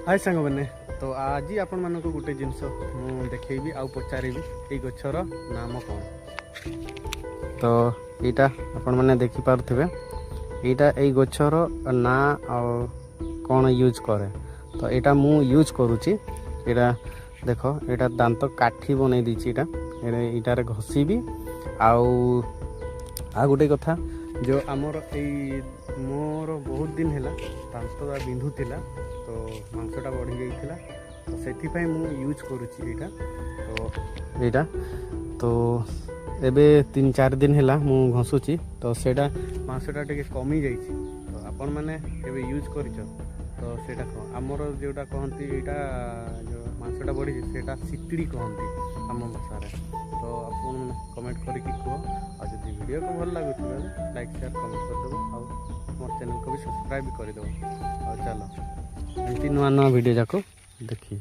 हाय सांग मैंने तो आज आपण मानक गोटे जिनस मु देखी आउ पचारि ये गचर नाम कौन। तो यहाँ आपण मैंने देखी पारे यहाँ ये गचर ना कौन यूज करे। तो यहाँ मु यूज करुच्ची यहाँ देख यहाँ दांत काठी बनई दीची इटार घसीबी आउ गोटे कथा जो आमर मोर बहुत दिन है दांत बिंधुला तो मांसटा बढ़ी जाइए तो से मु यूज करुच्ची यहाँ तो एबे 3-4 दिन है मु घसुची तो सेटा मांसटा टे कमी जाइए। तो आपण मैंने एबे यूज कर तो सेटा आमर जोटा कहती यहाँ जो मांसटा बढ़ी सेटा सिकड़ी कहती आम भाषा। तो आप कमेंट करके कह आज वीडियो को भल लगुच लाइक शेयर कमेंट करदेव मोर चैनल को भी सब्सक्राइब भी करदेव। चलो एमती नुआ नुआ वीडियो जाक देखिए।